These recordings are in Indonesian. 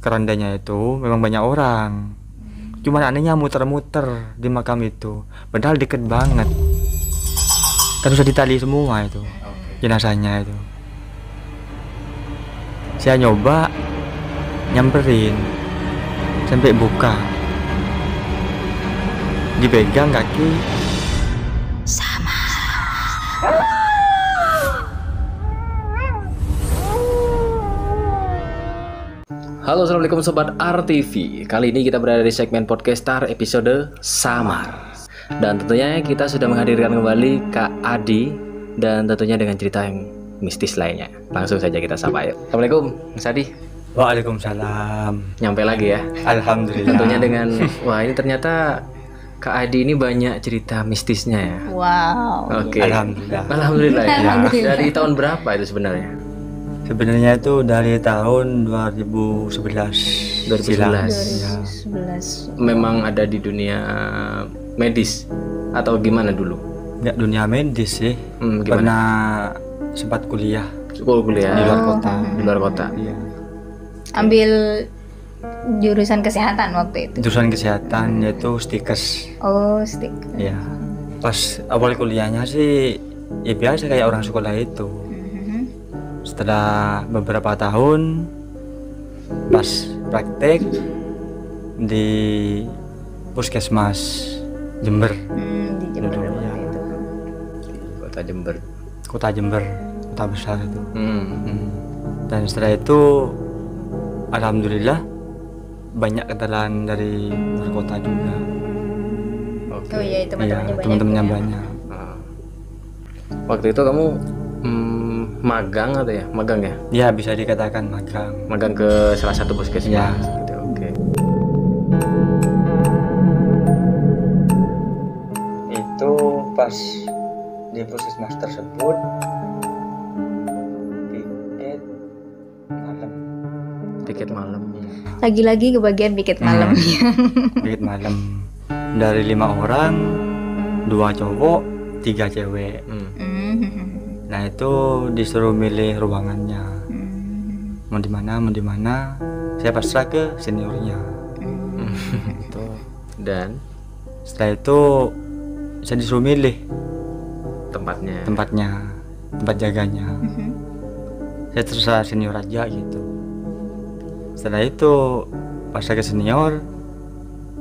kerandanya itu memang banyak orang. Cuman anehnya muter-muter di makam itu, padahal deket banget. Kan sudah ditali semua itu jenazahnya itu. Saya nyoba nyamperin sampai buka, dipegang kaki Sama. Halo, assalamualaikum sobat RTV. Kali ini kita berada di segmen Podcastar episode Samar. Dan tentunya kita sudah menghadirkan kembali Kak Adi, dan tentunya dengan cerita yang mistis lainnya. Langsung saja kita sapa yuk. Assalamualaikum Mas Adi. Waalaikumsalam. Nyampe lagi ya. Alhamdulillah. Tentunya dengan wah, ini ternyata Kak Adi ini banyak cerita mistisnya ya. Wow. Oke. Alhamdulillah. Alhamdulillah ya. Alhamdulillah. Dari tahun berapa itu sebenarnya? Sebenarnya itu dari tahun 2011. 2011. Ya. 2011. Memang ada di dunia medis atau gimana dulu? Nggak dunia medis sih. Gimana? Pernah sempat kuliah Kuliah di luar kota. Di luar kota. Iya. Ambil jurusan kesehatan waktu itu. Jurusan kesehatan yaitu stikes. Oh, stick. Ya. Pas awal kuliahnya sih ya biasa kayak orang sekolah itu. Setelah beberapa tahun pas praktek di Puskesmas Jember, Di Jember Dulu, waktu ya. itu. Kota Jember. kota Jember, kota besar itu. Hmm. Dan setelah itu alhamdulillah banyak kenalan dari luar kota juga. Oke. Oh iya, Iya, teman-temannya banyak. teman-temannya ya. banyak. Nah. Waktu itu kamu magang atau ya? Magang ya? Ya bisa dikatakan magang. Magang ke salah satu puskesmas Ya. gitu. Oke. Itu pas di puskesmas tersebut piket malam. Tiket malam. Lagi-lagi kebagian piket malam. Piket malam dari 5 orang, 2 cowok, 3 cewek. Nah itu disuruh milih ruangannya, mau di mana. Saya pasrah ke seniornya. Itu. Dan Setelah itu saya disuruh milih tempatnya. tempat jaganya. Saya terserah senior aja gitu. Setelah itu pas saya ke senior,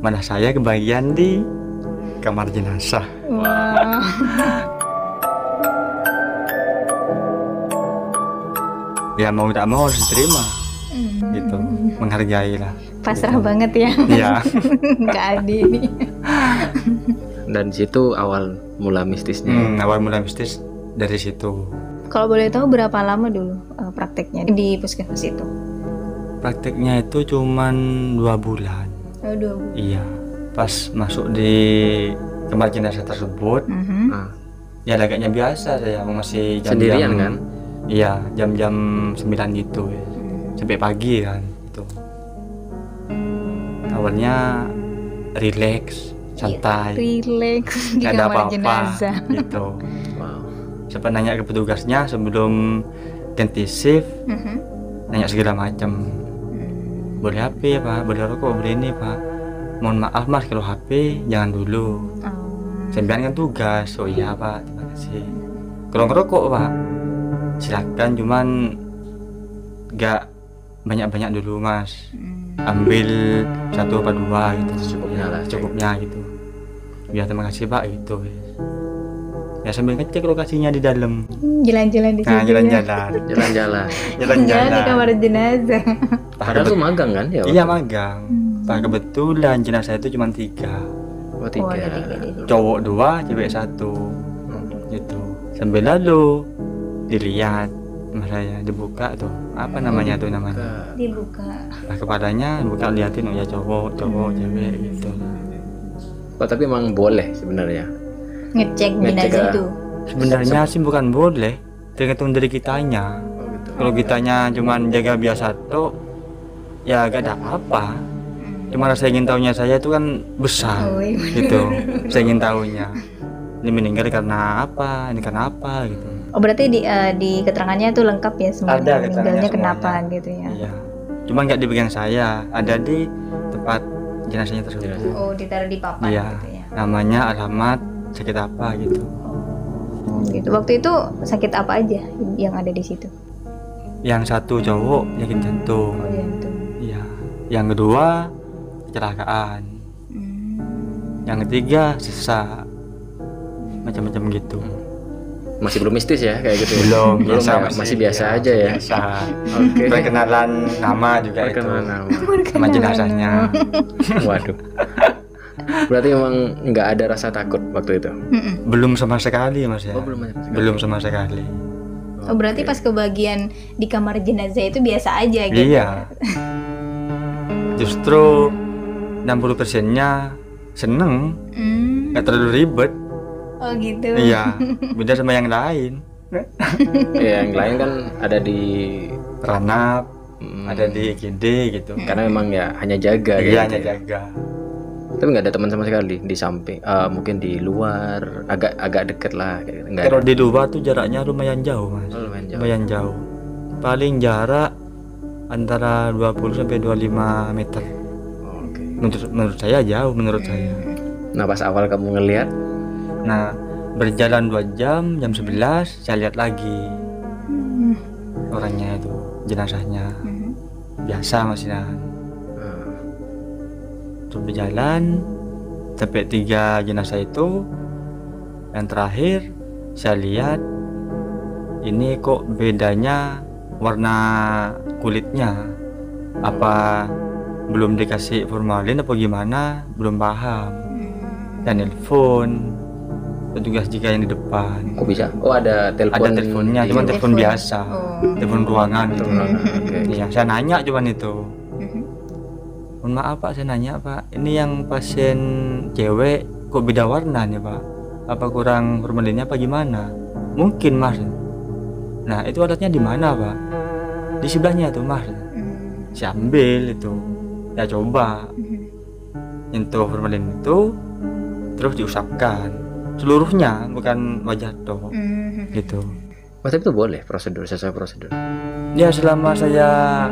malah saya kebagian di kamar jenazah. Wah. Ya mau tidak mau harus diterima gitu, menghargai lah. Pasrah banget ya. Iya. Kak Adi ini. Dan di situ awal mula mistisnya. Awal mulai mistis dari situ. Kalau boleh tahu berapa lama dulu prakteknya di puskesmas itu? Prakteknya itu cuman 2 bulan. Oh, 2 bulan. Iya. Pas masuk di kamar jenazah tersebut, Nah, ya agaknya biasa, saya masih jam-jam sendirian kan? Iya, jam-jam 9 gitu ya. Sampai pagi kan itu. Awalnya rileks, santai, Relax di nggak ada kamar apa-apa jenazah. gitu. Wow. Sempat nanya ke petugasnya sebelum ganti shift, nanya segala macam. Boleh HP Pak, boleh rokok, boleh ini Pak. Mohon maaf Mas kalau HP jangan dulu. Saya bilang kan tugas. Oh iya Pak, terima kasih. Kalau ngerokok Pak, silakan, cuman gak banyak-banyak dulu Mas. Ambil 1 apa 2 gitu. Secukupnya lah. Cukupnya gitu. Ya terima kasih Pak gitu. Ya sambil ngecek lokasinya di dalam. Jalan-jalan di situ. Nah, jalan-jalan. Jalan-jalan. Jalan di kamar jenazah. Padahal tuh magang kan ya? Iya magang. Pak kebetulan jenazah itu cuma 3. Oh, Oh, 3. ada 3. Cowok 2, cewek 1. Gitu. Sambil lalu dilihat sama saya, dibuka tuh. Apa namanya tuh namanya? Dibuka. Nah, kepalanya buka, liatin oh ya cowok, cewek gitu. Oh, tapi emang boleh sebenarnya. Ngecek Ngecek, jenazah itu. Sebenarnya sih bukan boleh, tergantung dari kitanya. Oh, gitu. Kalau kitanya cuman jaga biasa tuh ya gak ada apa-apa. Cuma rasa ingin tahunya saya itu kan besar. Oh, iya. Gitu. Saya ingin tahunya. Ini meninggal karena apa? Ini karena apa gitu. Oh, berarti di keterangannya itu lengkap ya semuanya. Ada keterangannya Meninggalnya kenapa semuanya. gitu ya. Iya. cuma nggak di bagian saya, ada di tempat jenazahnya tersebut. Oh, ditaruh di papan Iya, gitu ya. namanya, alamat, sakit apa gitu. Gitu. Waktu itu sakit apa aja yang ada di situ? Yang satu cowok penyakit jantung. Oh, jantung. Iya. Yang kedua kecelakaan. Yang ketiga sesak. Macam-macam gitu. Masih belum mistis ya kayak gitu. Belum, belum biasa, ya? Masih biasa aja ya. Biasa. Oke. Perkenalan nama juga Perkenalan itu. nama. Sama jenazahnya. Waduh. Berarti memang nggak ada rasa takut waktu itu. Belum sama sekali Mas ya. Oh, belum ada sekali. Belum sama sekali. Oh, berarti pas kebagian di kamar jenazah itu biasa aja gitu. Iya. Justru 60%-nya seneng, nggak terlalu ribet. Oh gitu. Iya, beda sama yang lain. Ya, yang lain kan ada di Ranap, ada di IGD gitu. karena memang ya hanya jaga Iya, gitu hanya ya. jaga. Tapi nggak ada teman sama sekali di samping, mungkin di luar agak deket lah kayak gitu. Nggak Kalau ada. di luar tuh jaraknya lumayan jauh Mas. Oh, lumayan jauh. Lumayan jauh. Paling jarak antara 20 sampai 25 meter. Oh, oke. Menurut saya jauh menurut saya. Nah, pas awal kamu ngelihat, Nah, berjalan 2 jam, jam 11 saya lihat lagi orangnya itu, jenazahnya. Biasa Mas Nan. Terus berjalan sampai 3 jenazah itu. Yang terakhir saya lihat ini kok bedanya warna kulitnya. Apa belum dikasih formalin apa gimana, belum paham. Dan nelpon petugas jika yang di depan. kok bisa? Oh, ada telepon. Ada teleponnya, cuma telepon biasa, telepon ruangan gitu. Oke. Iya, saya nanya cuman itu. Mohon maaf Pak, saya nanya Pak, ini yang pasien cewek kok beda warna nih Pak? Apa kurang formalinnya apa gimana? Mungkin Mas. Nah, itu alatnya di mana Pak? Di sebelahnya tuh Mas. Saya ambil itu, ya coba nyentuh formalin itu, terus diusapkan seluruhnya, bukan wajah toh, gitu. Mas, tapi itu boleh prosedur, sesuai prosedur. Ya selama saya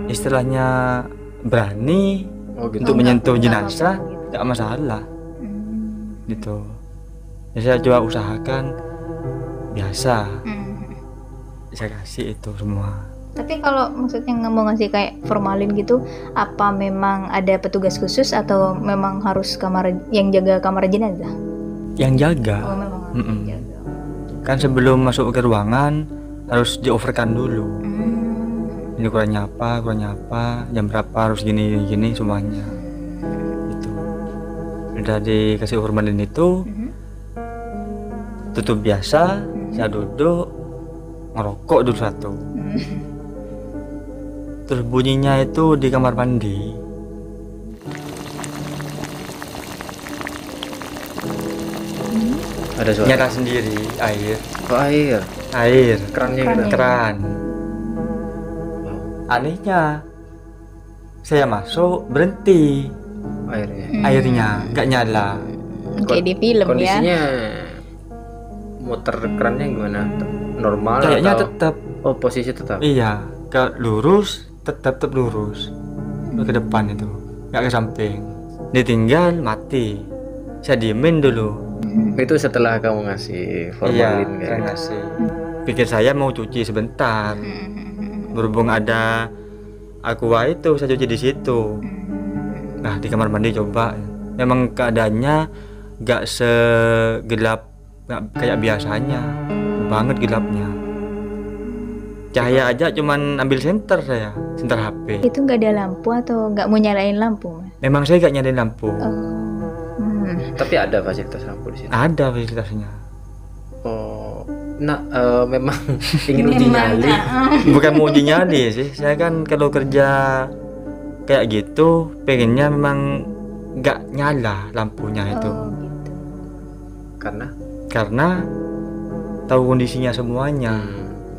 istilahnya berani Oh, gitu. untuk menyentuh nggak jenazah, apa-apa gitu. nggak masalah, gitu. Ya, saya coba usahakan biasa, saya kasih itu semua. Tapi kalau maksudnya nggak mau ngasih kayak formalin gitu, apa memang ada petugas khusus atau memang harus kamar yang jaga kamar jenazah? Yang jaga, Oh, memang harus jaga. kan sebelum masuk ke ruangan harus dioverkan dulu. Ini kurangnya apa, jam berapa harus gini semuanya. Itu. Udah dikasih formalin itu, tutup biasa, saya duduk ngerokok dulu satu. Terus bunyinya itu di kamar mandi. Ada suara. Nyala sendiri air, Oh, air. kerannya Kerannya. gitu. Keran. Anehnya, saya masuk berhenti Airnya. airnya, nggak nyala. Kayak di film Kondisinya ya. muter kerannya gimana? Normal Kayaknya atau? tetap, Oh, posisi tetap. iya, ke lurus, tetap lurus ke depan itu, nggak ke samping. Ditinggal mati. Saya diemin dulu. Itu setelah kamu ngasih Iya, formalin saya kayak. ngasih. Pikir saya mau cuci sebentar. Berhubung ada aqua itu, saya cuci di situ. Nah, di kamar mandi coba. Memang keadaannya nggak segelap, nggak kayak biasanya. Banget gelapnya. Cahaya aja cuman ambil senter saya, senter HP. Itu nggak ada lampu atau nggak mau nyalain lampu, Mas? Memang saya nggak nyalain lampu. Tapi ada fasilitas lampu di situ. Ada fasilitasnya. Oh, nah, memang ingin uji nyali. Bukan mau uji nyali sih. Saya kan kalau kerja kayak gitu pengennya memang nggak nyala lampunya itu. Oh, gitu. Karena Tahu kondisinya semuanya.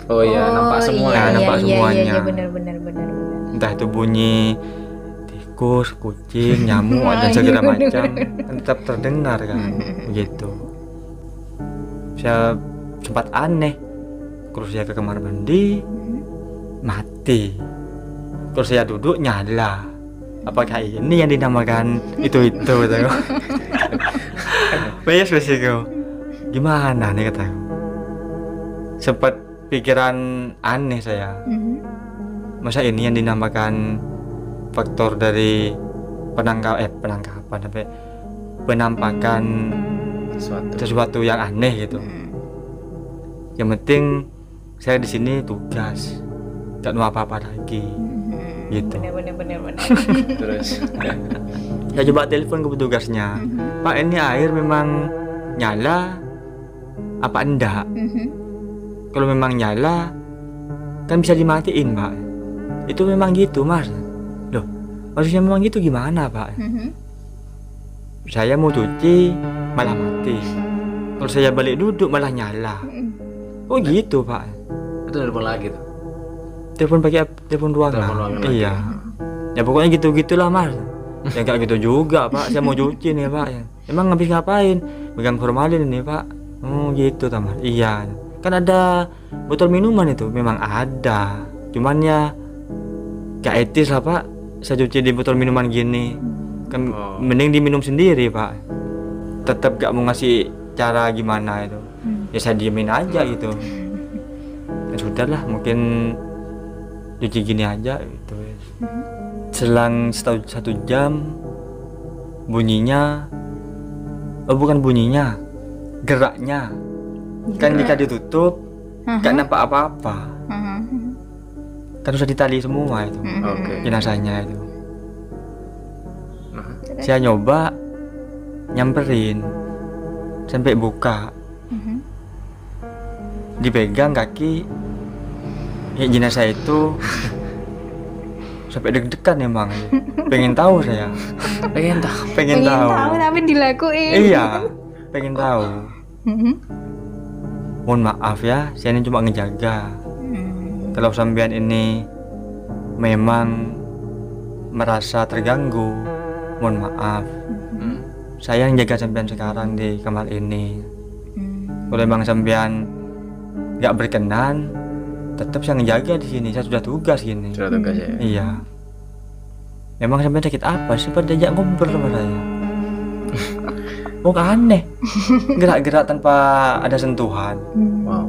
oh ya, nampak semua iya, ya. nampak semuanya. Iya, benar. Entah itu bunyi tikus, kucing, nyamuk dan Iya, segala bener. macam kan tetap terdengar kan. Begitu. Saya sempat aneh. Terus saya ke kamar mandi, mati. Kalau saya duduk nyala. Apakah ini yang dinamakan itu kataku. Bayas besiku. Gimana nih kataku. Sempat pikiran aneh saya. Masa ini yang dinamakan faktor dari penangkapan sampai penampakan sesuatu yang aneh gitu. Yang penting saya di sini tugas, gak mau apa-apa lagi gitu. Bener. Terus saya coba telepon ke petugasnya, Pak ini air memang nyala apa enggak? Kalau memang nyala kan bisa dimatiin Pak. Itu memang gitu Mas. Loh maksudnya memang gitu gimana Pak? Saya mau cuci malah mati, kalau saya balik duduk malah nyala. Oh gitu Pak. Itu telepon lagi tuh. Telepon pakai telepon ruangan. Iya. Ya pokoknya gitu-gitulah Mas. Ya enggak gitu juga Pak. Saya mau cuci nih Pak. Emang habis ngapain? Megang formalin ini Pak. Oh gitu Mas. Iya. Kan ada botol minuman itu. Memang ada. Cuman ya gak etis lah Pak. Saya cuci di botol minuman gini. Kan mending diminum sendiri Pak. Tetap gak mau ngasih cara gimana itu. Ya saya diemin aja gitu. Ya sudahlah mungkin cuci gini aja gitu. Selang 1 jam bunyinya, bukan bunyinya, geraknya kan jika ditutup gak nampak apa-apa. Kan sudah ditali semua itu jenazahnya itu. Saya nyoba nyamperin sampai buka, dipegang kaki ya jenazah itu sampai deg-degan emang. Pengen tahu saya. Pengen tahu tapi dilakuin. Iya, pengen tahu. Mohon maaf ya, saya ini cuma ngejaga. Kalau sampean ini memang merasa terganggu, mohon maaf. Saya yang jaga sampean sekarang di kamar ini. Kalau memang sampean nggak berkenan, tetap saya ngejaga di sini. Saya sudah tugas gini. Sudah tugas ya. Iya. Memang sampean sakit apa sih? Pada diajak ngobrol sama saya. Oh aneh. Gerak-gerak tanpa ada sentuhan. Wow.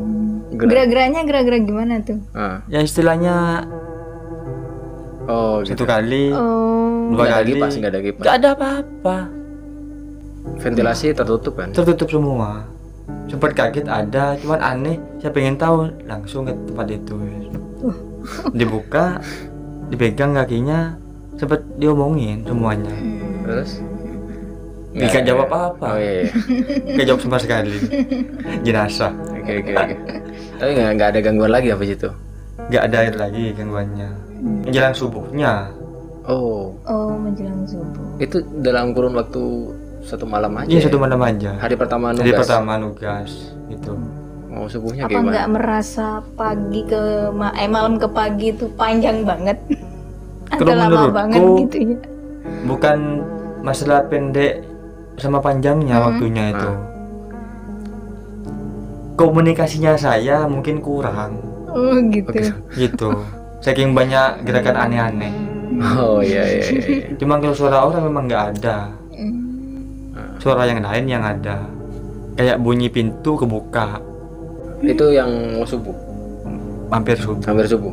Gerak-geraknya gerak-gerak gimana tuh? Ya istilahnya gitu. 1 kali, 2 kali. Nggak ada kipas. Nggak ada apa-apa. Ventilasi tertutup kan? Tertutup semua. Sempat kaget ada, cuman aneh. Saya pengen tahu, langsung ke tempat itu. Dibuka, dipegang kakinya, sempat diomongin semuanya. Terus? Nggak jawab apa-apa. Oh iya. Nggak jawab sama sekali. Jenazah. Oke. Tapi nggak ada gangguan lagi habis itu? Nggak ada air lagi gangguannya. Menjelang subuhnya. Oh menjelang subuh. Itu dalam kurun waktu 1 malam aja? Iya 1 malam aja. Hari pertama nugas? Hari pertama nugas itu. Oh subuhnya apa gimana? nggak merasa pagi ke malam ke pagi itu panjang banget? Atau lama banget gitu ya? Bukan masalah pendek sama panjangnya waktunya itu. Komunikasinya saya mungkin kurang. Oh gitu. Gitu. Saking banyak gerakan aneh-aneh. Oh iya. Cuma kalau suara orang memang nggak ada. Suara yang lain yang ada. Kayak bunyi pintu kebuka. Itu yang subuh? Hampir subuh.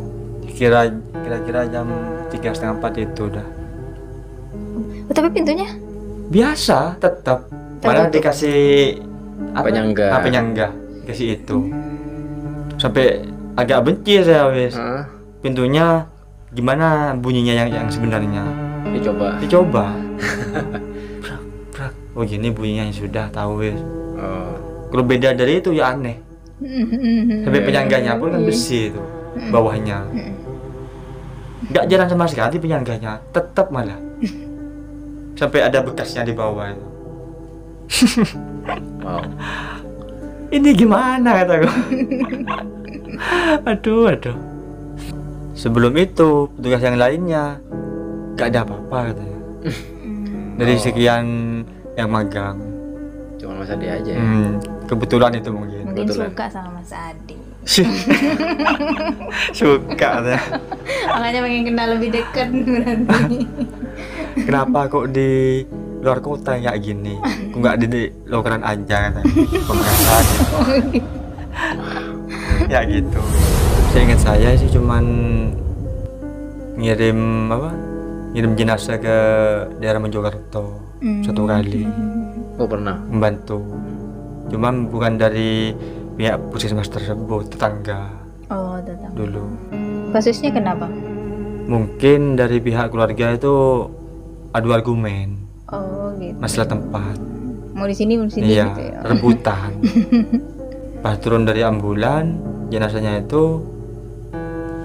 Kira-kira jam 3:30 itu udah. Tapi pintunya? Biasa, tetap. Malah dikasih penyangga. Kasih itu. Sampai agak benci saya wes. Pintunya gimana bunyinya yang sebenarnya? Dicoba. Prak. Oh gini bunyinya sudah tahu wes. Kalau beda dari itu ya aneh. Sampai penyangganya pun kan besi itu bawahnya. Nggak jalan sama sekali penyangganya, tetap malah. Sampai ada bekasnya di bawah itu. Wow. Ini gimana kataku. Aduh. Sebelum itu petugas yang lainnya gak ada apa-apa katanya. Dari sekian yang magang. Cuma Mas Adi aja ya? Kebetulan itu mungkin Suka sama Mas Adi. Suka ya. Makanya pengen kenal lebih dekat berarti. Kenapa kok di luar kota kayak gini? Kok nggak di lokeran aja katanya. Pemeriksaan. Ya gitu. Seingat saya sih cuman ngirim jenazah ke daerah Mojokerto satu kali. Oh pernah. Membantu. Cuman bukan dari pihak puskesmas tersebut, tetangga. Oh, tetap. Dulu. Kasusnya kenapa? Mungkin dari pihak keluarga itu adu argumen Oh, gitu. masalah tempat. Mau di sini Iya, gitu ya. rebutan. Pas turun dari ambulan, jenazahnya itu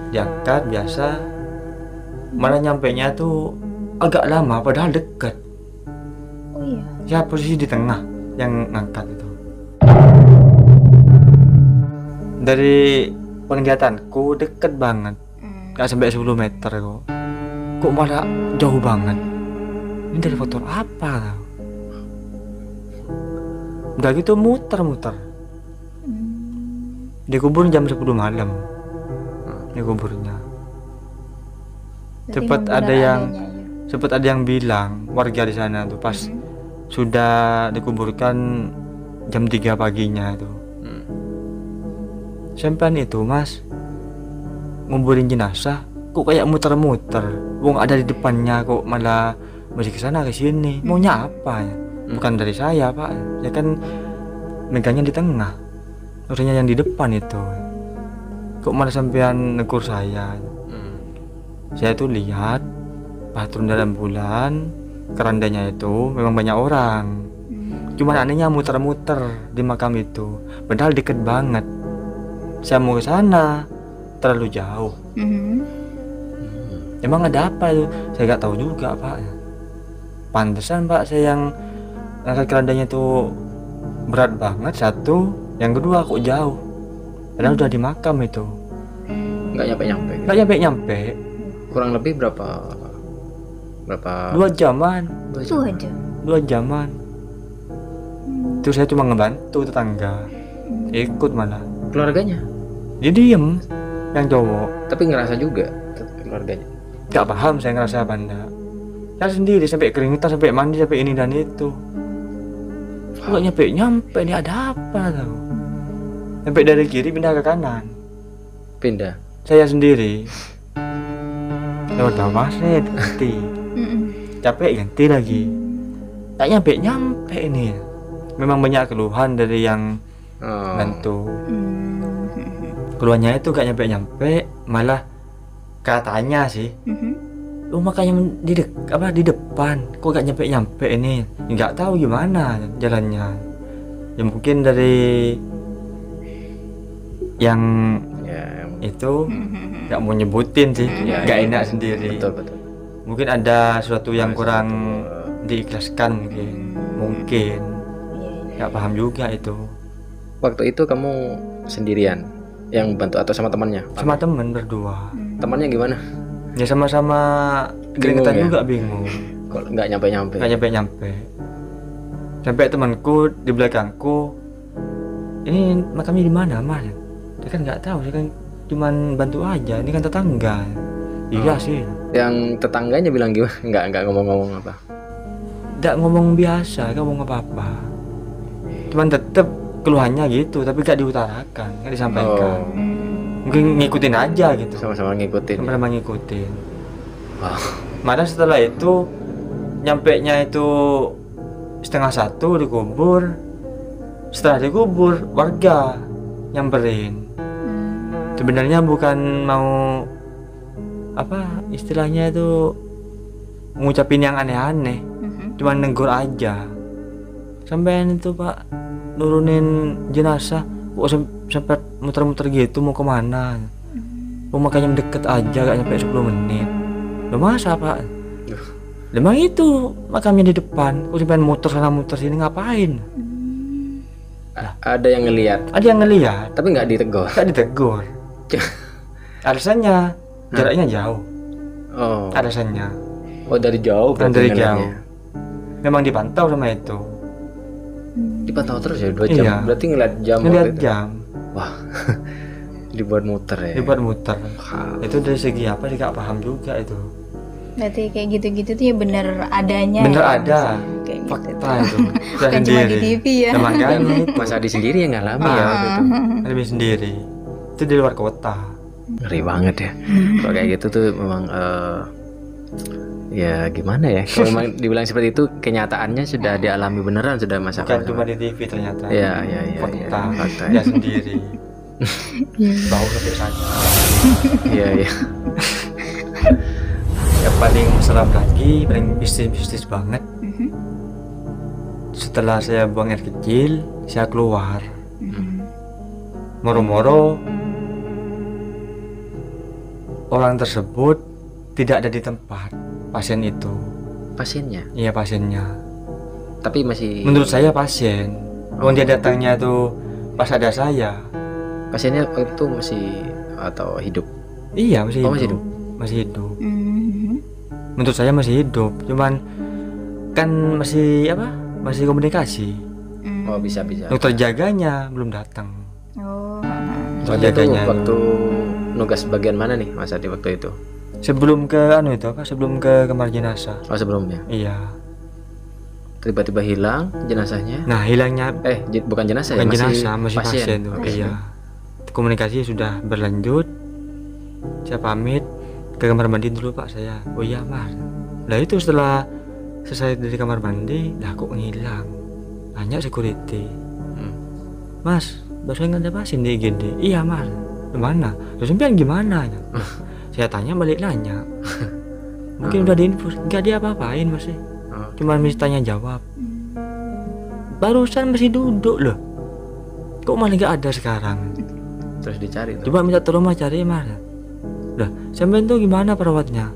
diangkat biasa. Malah nyampainya tuh agak lama padahal dekat. Oh iya. Ya posisi di tengah yang ngangkat itu. Dari penglihatanku deket banget, gak sampai 10 meter kok. Kok malah jauh banget. Ini dari foto apa tau? Udah gitu muter-muter. Dikubur jam 10 malam. Dikuburnya. Berarti Sempat ada yang bilang warga di sana tuh pas sudah dikuburkan jam 3 paginya itu. Sampai itu mas nguburin jenazah kok kayak muter-muter. Wong ada di depannya kok malah masih ke sana ke sini. Maunya apa ya? Bukan dari saya pak. Ya kan megangnya di tengah. Harusnya yang di depan itu. Kok malah sampean negur saya. Saya tuh lihat pas turun dalam bulan kerandanya itu memang banyak orang. Cuman anehnya muter-muter di makam itu. Padahal deket banget. Saya mau ke sana terlalu jauh. Emang ada apa itu? Saya nggak tahu juga pak. Pantesan pak saya yang angkat kerandanya itu berat banget satu. Yang kedua kok jauh. Padahal udah di makam itu. Nggak nyampe. Nggak nyampe. Kurang lebih berapa? 2 jaman. 2 jam. 2 jaman. Itu saya cuma ngebantu tetangga. Ikut malah. Keluarganya? Dia diem yang cowok. Tapi ngerasa juga keluarganya. Gak paham saya ngerasa apa enggak. Saya sendiri sampai keringetan, sampai mandi, sampai ini dan itu. Kok nyampe ini ada apa tau? Sampai dari kiri pindah ke kanan. Pindah. Saya sendiri. Saya udah saya ganti. Capek ganti lagi. Tak nyampe ini. Memang banyak keluhan dari yang bantu. Keluhannya itu gak nyampe, malah katanya sih. Makanya di depan kok gak nyampe ini. Nggak tahu gimana jalannya. Ya mungkin dari yang itu nggak mau nyebutin sih, nggak enak sendiri. Betul. Mungkin ada sesuatu yang kurang diikhlaskan mungkin nggak paham juga itu. Waktu itu kamu sendirian yang bantu atau sama temannya? Sama temen berdua. Temannya gimana? Ya sama-sama keringetan ya? juga bingung. Kok nggak nyampe? Nggak nyampe. Sampai temanku di belakangku, ini makamnya di mana mas? Dia kan nggak tahu, dia kan cuman bantu aja. Ini kan tetangga. Iya sih. Yang tetangganya bilang gimana? Nggak ngomong-ngomong apa? Nggak ngomong biasa, nggak ngomong apa-apa. Cuman tetep keluhannya gitu, tapi nggak diutarakan, nggak disampaikan. Mungkin ngikutin aja gitu. Sama-sama ngikutin. Sama-sama ngikutin. Wow. Malah setelah itu nyampenya itu 12:30 dikubur. Setelah dikubur warga nyamperin. Sebenarnya bukan mau apa istilahnya itu ngucapin yang aneh-aneh, cuma negur aja. Sampean itu pak nurunin jenazah kok sampai muter-muter gitu mau kemana? Makanya deket aja gak nyampe 10 menit. Loh masa pak? Memang itu makamnya di depan, kok sampai muter sana muter sini ngapain? Ada yang ngelihat. Ada yang ngelihat, tapi nggak ditegur. Nggak ditegur. Alasannya jaraknya jauh. Oh. Alasannya. Oh dari jauh. Dari jauh. Memang dipantau sama itu. Dipantau terus ya 2 jam. Iya. Berarti ngeliat jam. Ngeliat jam. Wah. Dibuat muter ya. dibuat muter. Itu dari segi apa sih gak paham juga itu. Berarti kayak gitu-gitu tuh ya bener adanya. Bener ya, ada misalnya, kayak gitu fakta tuh. itu. Sudah Bukan cuma di sendiri. TV ya. Nah, makanya itu Mas Adi sendiri yang ngalami ya waktu itu. lebih sendiri. Itu di luar kota. Ngeri banget ya. Kalau kayak gitu tuh memang ya gimana ya? Kalau memang dibilang seperti itu, kenyataannya sudah dialami beneran sudah Mas Bukan Akmal. cuma di TV ternyata. Iya. Fakta. Fakta. Ya sendiri. Bau sampai sana. Iya. Yang paling seram lagi, paling bisnis banget. Setelah saya buang air kecil, saya keluar. Moro-moro orang tersebut tidak ada di tempat pasien itu. Pasiennya. Iya pasiennya. Tapi masih Menurut saya pasien. Dia datangnya tuh pas ada saya. pasiennya itu masih atau hidup? Iya masih Oh, hidup. masih hidup. Masih hidup. Menurut saya masih hidup. Cuman kan masih apa? Masih komunikasi. Oh, bisa. Dokter jaganya belum datang. Oh. Dokter Itu jaganya waktu nugas bagian mana nih Mas Adi waktu itu? sebelum ke sebelum ke kamar jenazah. Oh, sebelumnya. Iya. Tiba-tiba hilang jenazahnya. Nah hilangnya Bukan jenazah bukan ya, jenazah, masih pasien tuh. Pasien. Iya. Komunikasi sudah berlanjut. Saya pamit ke kamar mandi dulu Pak saya. Oh iya Mas. Nah itu setelah selesai dari kamar mandi, lah kok ngilang. Tanya security. Mas, barusan ada pasien di IGD. Iya Mas. Dimana? Terus sampean gimana? Saya tanya balik nanya. Mungkin udah diinfus. Enggak dia apa-apain masih. Cuma mesti tanya jawab. Barusan masih duduk loh. Kok malah nggak ada sekarang? Terus dicari tuh. Coba minta tolong Mas cari Mas. Lah, sampean tuh gimana perawatnya?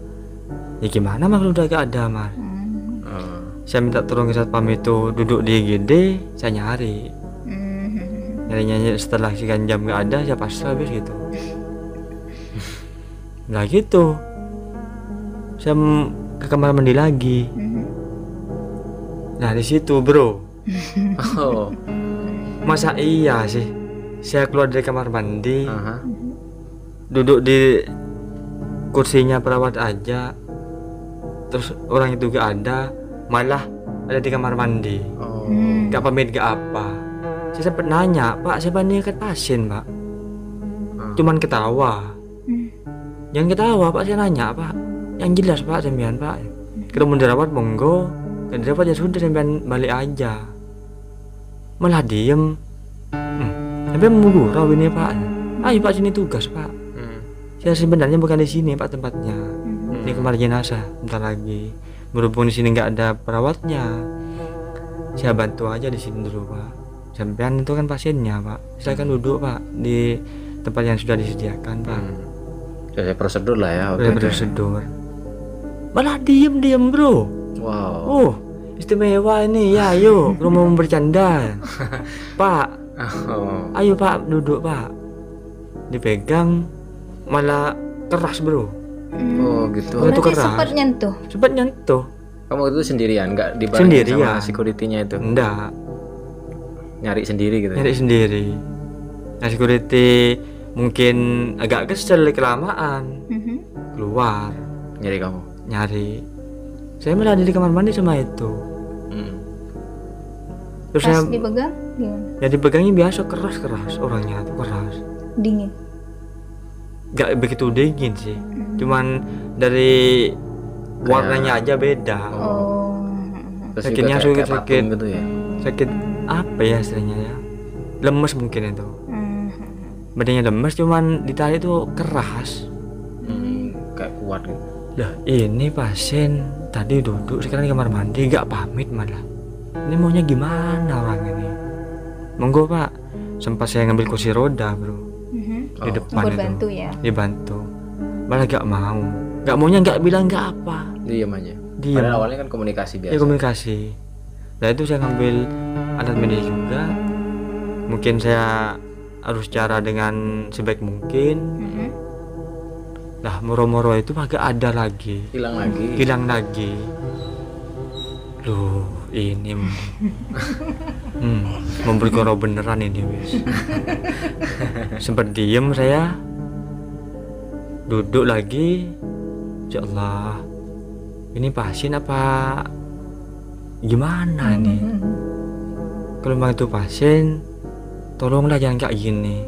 Ya gimana Mas kalau udah gak ada Mas? Saya minta tolong ke satpam itu duduk di IGD, saya nyari. Nyari setelah sekian jam gak ada, saya pasrah habis gitu. Nah gitu. Saya ke kamar mandi lagi. Nah di situ bro. Oh. Masa iya sih? Saya keluar dari kamar mandi, Aha. duduk di kursinya perawat aja, terus orang itu gak ada, malah ada di kamar mandi. Oh. Gak pamit gak apa. Saya sempat nanya, Pak siapa nih kan pasien Pak? Cuman ketawa. Jangan ketawa Pak, saya nanya Pak. Yang jelas Pak sembilan Pak. Kalau mau dirawat monggo, kalau dirawat ya sudah sembilan balik aja. Malah diem. Sampai mau gurau ini Pak. Ayo Pak sini tugas Pak. Saya sebenarnya bukan di sini Pak tempatnya. Ini kamar jenazah. Bentar lagi. Berhubung di sini nggak ada perawatnya, saya bantu aja di sini dulu Pak. Sampean itu kan pasiennya Pak. Silakan duduk Pak di tempat yang sudah disediakan Pak. Jadi prosedur lah ya. Udah prosedur. Malah diem bro. Wow. Oh istimewa ini ya. Ayo kalau mau bercanda Pak. Oh. Ayo Pak duduk Pak. Dipegang malah keras bro. Oh gitu. Oh, itu Berarti keras. sempat nyentuh. Kamu itu sendirian, nggak dibarengin Sendirian. sama security-nya itu? Enggak. Nyari sendiri gitu. Nyari sendiri. Nah security mungkin agak kesel kelamaan. Keluar Nyari kamu. nyari. Saya malah ada di kamar mandi sama itu. Terus Pas saya dipegang gimana? ya dipegangnya biasa keras orangnya tuh keras. Dingin. Gak begitu dingin sih. Cuman dari warnanya aja beda. Oh. Terus Sakitnya juga kayak sakit. patung gitu ya. Sakit apa ya istilahnya ya? Lemes mungkin itu. Badannya lemes cuman ditarik tuh keras. Kayak kuat gitu. Lah ini pasien tadi duduk sekarang di kamar mandi gak pamit malah. Ini maunya gimana orang ini? Monggo Pak. Sempat saya ngambil kursi roda bro. Di depan Buat itu. bantu ya. Dibantu. Malah gak mau. Gak maunya gak bilang gak apa. Diam aja. Diam. Padahal awalnya kan komunikasi biasa. Ya komunikasi. Nah itu saya ngambil alat medis juga. Mungkin saya harus cara dengan sebaik mungkin. Lah moro-moro itu agak ada lagi. Hilang lagi. Hilang lagi. Loh ini memperkara beneran ini wis. Sempat diem saya, duduk lagi. Ya Allah, ini pasien apa gimana nih? Kalau memang itu pasien, tolonglah jangan kayak gini.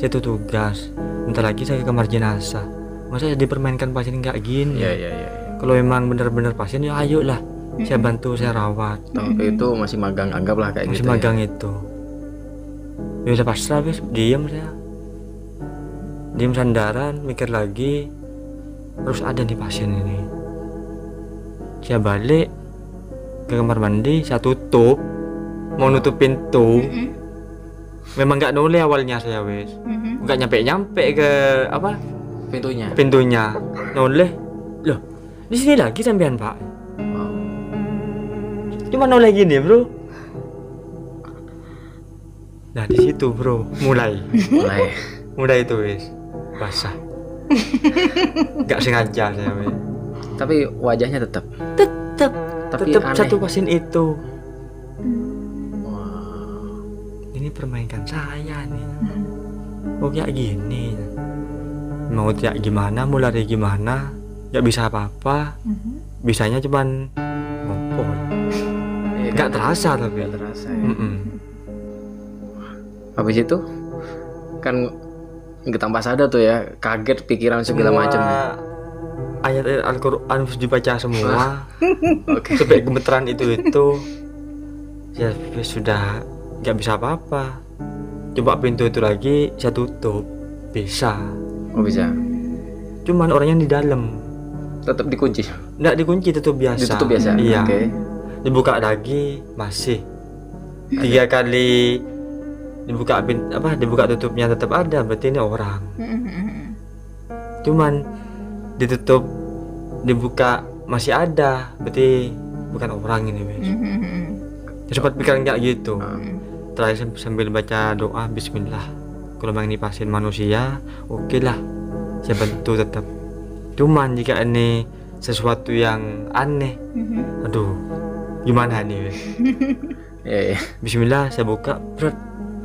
Saya tuh tugas, bentar lagi saya ke kamar jenazah. Masa saya dipermainkan pasien kayak gini? Iya. Kalau memang benar-benar pasien ya ayolah, saya bantu, saya rawat. Waktu itu masih magang, anggaplah kayak Masih gitu. magang itu. Ya udah pasrah wis, diem saya. Diem sandaran, mikir lagi. Terus ada nih pasien ini. Saya balik ke kamar mandi, saya tutup. Mau nutup pintu. Memang nggak noleh awalnya saya wis. Nggak nyampe ke apa? Pintunya. Noleh. Loh, di sini lagi sampean, Pak. Wow. Cuma noleh gini, Bro. Nah, di situ, Bro, mulai itu wis basah. Nggak sengaja saya wis. Tapi wajahnya tetap Tapi tetap aneh. satu pasien itu. Wow. Ini permainkan saya nih. Oh kayak gini. Mau kayak gimana, mau lari gimana, nggak bisa apa-apa. Bisanya cuman ngompol. Nggak terasa tapi. Nggak terasa ya. Habis itu kan tanpa sadar tuh ya, kaget, pikiran segala macam. Ayat Al-Quran harus dibaca semua. Oke. Sampai gemeteran itu ya sudah nggak bisa apa-apa. Coba pintu itu lagi saya tutup, bisa. Oh bisa. Cuman orangnya di dalam. Tetap dikunci. Nggak dikunci, tutup biasa. Ditutup biasa. Iya. Oke. Dibuka lagi masih 3 kali dibuka tutupnya tetap ada, berarti ini orang. Cuman ditutup dibuka masih ada, berarti bukan orang ini wes. Sempat pikiran kayak gitu. Terakhir sambil baca doa bismillah. Kalau memang ini pasien manusia, oke lah, saya bantu tetap. Cuman jika ini sesuatu yang aneh, aduh, gimana nih wes? Iya. Bismillah, saya buka, berat.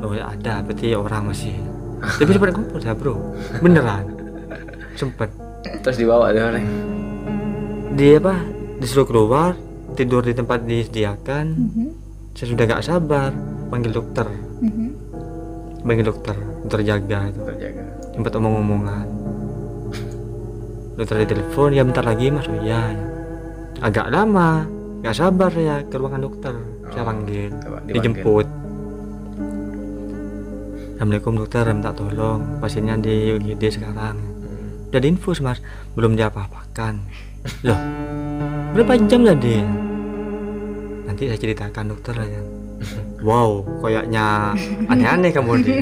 Oh ya ada, berarti orang masih. Tapi sempat kumpul saya, Bro. Beneran. Sempet. Terus dibawa tuh nih. Disuruh keluar, tidur di tempat disediakan. Saya sudah gak sabar, panggil dokter. Dokter jaga itu. Sempat omong-omongan. Dokter ditelepon, ya bentar lagi Mas. Oh iya. Agak lama, gak sabar ya ke ruangan dokter. Saya panggil, dijemput. Assalamualaikum dokter, minta tolong pasiennya di UGD sekarang. Udah diinfus Mas, belum diapa-apakan. Loh, berapa jam tadi? Nanti saya ceritakan dokter ya. Wow, kayaknya aneh-aneh kamu nih.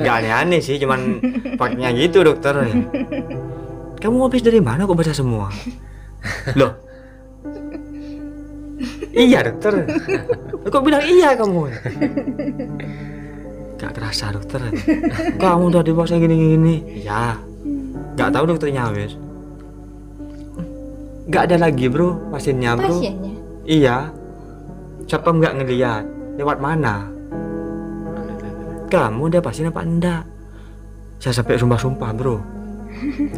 Gak aneh-aneh sih, cuman paknya gitu dokter ya. Kamu habis dari mana kok baca semua? Loh, iya dokter. Kok bilang iya kamu? Gak kerasa dokter. Kamu udah dipaksa gini-gini. Ya, gak tahu dokternya wes. Gak ada lagi bro pasiennya bro. Pasiennya? Iya. Siapa nggak ngeliat? Lewat mana? Kamu ada pasien apa enggak? Saya sampai sumpah-sumpah bro.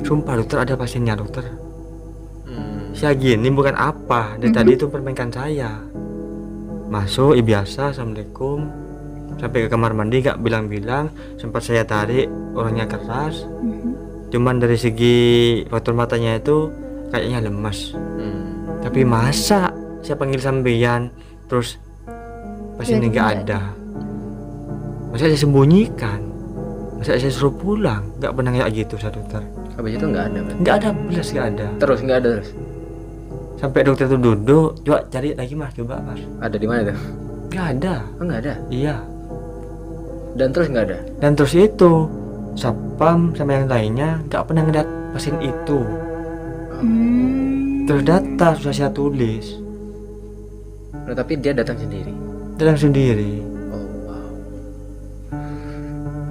Sumpah dokter ada pasiennya dokter. Saya gini bukan apa. Dari tadi itu permainkan saya. Masuk biasa, assalamualaikum. Sampai ke kamar mandi gak bilang-bilang. Sempat saya tarik, orangnya keras. Cuman dari segi faktor matanya itu kayaknya lemas. Tapi masa saya panggil sampean terus pasiennya gak ada? Masa saya sembunyikan? Masa saya suruh pulang? Gak pernah kayak gitu saya dokter. Habis itu nggak ada berarti? Nggak ada, belas nggak ada. Terus nggak ada terus? Sampai dokter itu duduk, coba cari lagi mas, coba mas. Ada di mana tuh? Nggak ada. Oh nggak ada? Iya. Dan terus nggak ada? Dan terus itu Sapam sama yang lainnya nggak pernah ngeliat pasien itu. Terus data sudah saya tulis. Nah, tapi dia datang sendiri? Datang sendiri. Oh wow.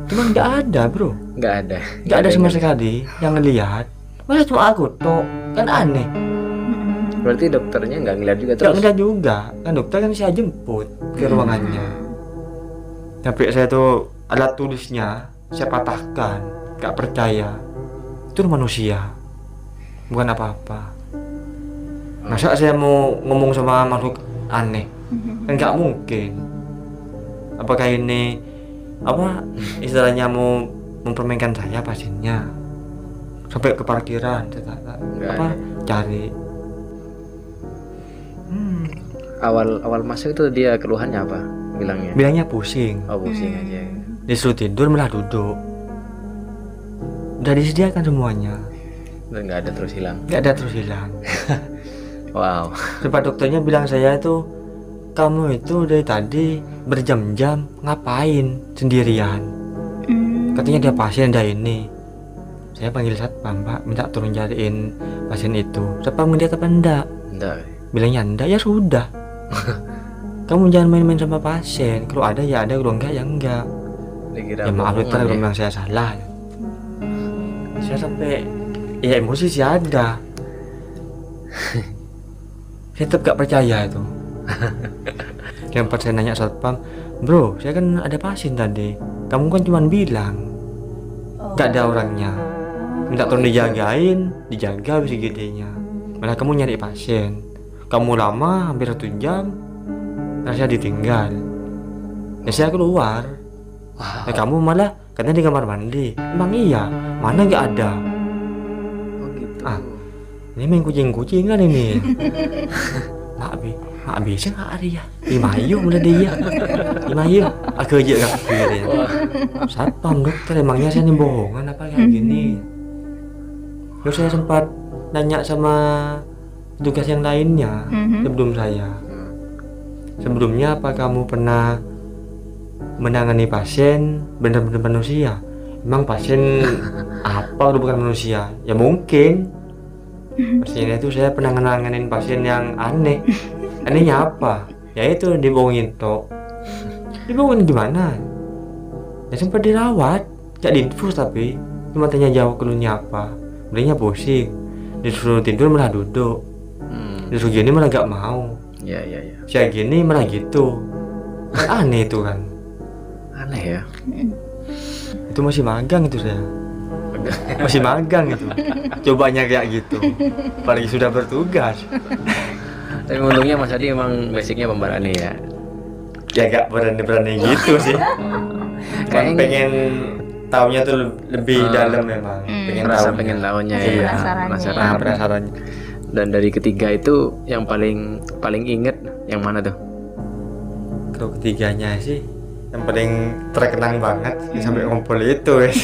Cuman nggak ada bro. Nggak ada. Nggak ada sama sekali yang ngelihat. Masa cuma aku toh, kan aneh. Berarti dokternya nggak ngeliat juga Nggak terus? ngeliat juga, kan dokter kan saya jemput ke ruangannya. Tapi saya tuh alat tulisnya saya patahkan, nggak percaya. Itu manusia, bukan apa-apa. Masa saya mau ngomong sama makhluk aneh? Kan nggak mungkin. Apakah ini apa istilahnya mau mempermainkan saya pasiennya? Sampai ke parkiran, Nggak. cari. Awal masuk itu dia keluhannya apa? Bilangnya? Bilangnya pusing, Oh, pusing aja. disuruh tidur malah duduk. Udah disediakan semuanya, Dan nggak ada terus hilang. nggak ada terus hilang. Wow. Tempat dokternya bilang saya itu, kamu itu dari tadi berjam-jam ngapain sendirian? Katanya dia pasien ada ini. Saya panggil satpam, Pak, minta tolong cariin pasien itu. Satpam ngeliat apa enggak? Enggak. Bilangnya enggak, ya sudah. Kamu jangan main-main sama pasien. Kalau ada ya ada, kalau enggak ya enggak. Dikira Ya maaf dokter bohongan kalau ya. memang saya salah. Saya sampai ya emosi sih ada. Saya tetap gak percaya itu. Yang pas saya nanya satpam, bro, saya kan ada pasien tadi. Kamu kan cuma bilang gak ada orangnya. Minta tolong dijagain, dijaga habis gedenya. Malah kamu nyari pasien. Kamu lama, hampir 1 jam. Nah, saya ditinggal. Ya saya keluar. Wow. Nah, kamu malah katanya di kamar mandi. Emang iya? Mana gak ada? Oh gitu. Ah. Ini main kucing-kucingan ini. Mak bisa nggak ada ya? 5 ayu mulai dia. 5 ayu. Aku aja gak pikirin. Satpam dokter, emangnya saya nih bohongan apa kayak gini? Terus saya sempat nanya sama tugas yang lainnya sebelum saya. Sebelumnya apa kamu pernah menangani pasien benar-benar manusia? Emang pasien apa udah bukan manusia? Ya mungkin. Pastinya itu saya pernah nanganin pasien yang aneh. Anehnya apa? Ya itu dibohongin toh. Dibohongin gimana? Ya sempat dirawat, gak diinfus tapi cuma tanya jawab keluhnya apa. Mulainya pusing, disuruh tidur malah duduk, disuruh gini malah gak mau. Ya. Saya gini malah gitu. Kan aneh itu kan. Aneh ya. Itu masih magang itu saya. Masih magang itu. Cobanya kayak gitu. Apalagi sudah bertugas. Tapi untungnya Mas Adi emang basicnya pemberani ya. Ya gak berani-berani gitu sih. Cuman Kayaknya- pengen taunya tuh lebih dalam memang. Pengen Merasa tahunya. pengen tahunya Iya. ya. Penasarannya. Nah, penasarannya. Dan dari ketiga itu yang paling inget yang mana tuh? Kalau ketiganya sih yang paling terkenang banget sampai ngumpul itu wes.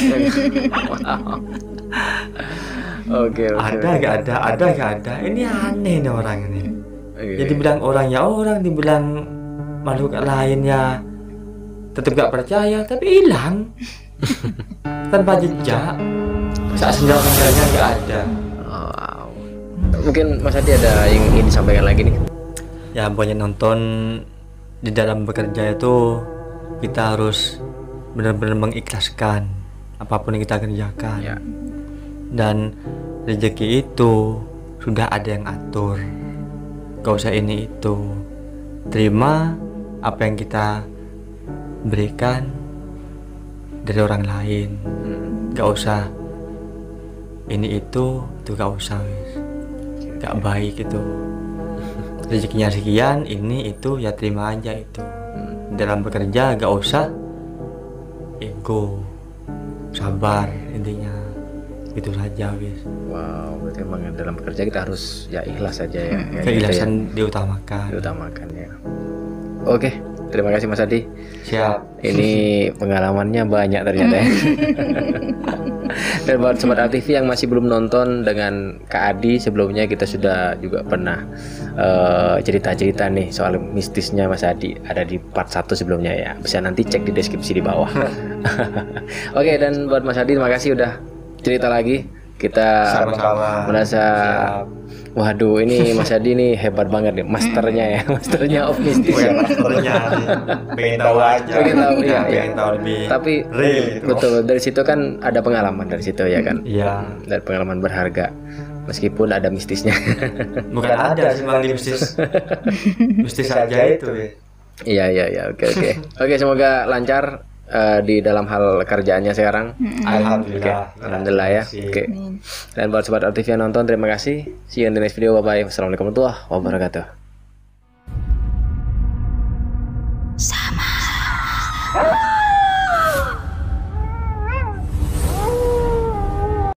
Oke. Ada gak ada. Ini aneh nih orang ini. Oke. Jadi bilang orang ya orang, dibilang makhluk lain ya tetap gak percaya, tapi hilang tanpa jejak. Saat sendal-sendalnya gak ada. Wow. Mungkin Mas Adi ada yang ingin disampaikan lagi nih? Ya banyak nonton. Di dalam bekerja itu kita harus benar-benar mengikhlaskan apapun yang kita kerjakan. Ya. Dan rezeki itu sudah ada yang atur. Gak usah ini itu. Terima apa yang kita berikan dari orang lain. Gak usah ini itu gak usah wis. Gak baik itu. Rezekinya sekian, ini itu ya terima aja itu. Dalam bekerja gak usah ego, sabar intinya. Itu saja wis. Wow, berarti emang dalam bekerja kita harus ya ikhlas saja ya. Kayak gitu ya. Keikhlasan diutamakan. Diutamakan ya. Oke, terima kasih Mas Adi. Siap. Ini pengalamannya banyak ternyata ya. Dan buat Sobat RTV yang masih belum nonton dengan Kak Adi, sebelumnya kita sudah juga pernah cerita-cerita nih soal mistisnya Mas Adi. Ada di part 1 sebelumnya ya. Bisa nanti cek di deskripsi di bawah. Oke, dan buat Mas Adi terima kasih udah cerita lagi. Kita Sama-sama. merasa Siap. waduh ini Mas Adi nih hebat banget nih, masternya ya, masternya of mistis ya. Pastinya pengen tahu aja. Pengen tahu, iya, pengen tahu lebih. Tapi real gitu. betul dari situ kan ada pengalaman dari situ ya kan. Iya. Dan pengalaman berharga. meskipun ada mistisnya. Bukan ada sih bang di mistis. Mistis aja itu ya. Iya, oke. Oke, semoga lancar di dalam hal kerjaannya sekarang. Alhamdulillah. Oke, alhamdulillah ya. Oke. Dan buat sobat RTV yang nonton, terima kasih. See you in the next video. Bye bye. Wassalamualaikum warahmatullahi wabarakatuh.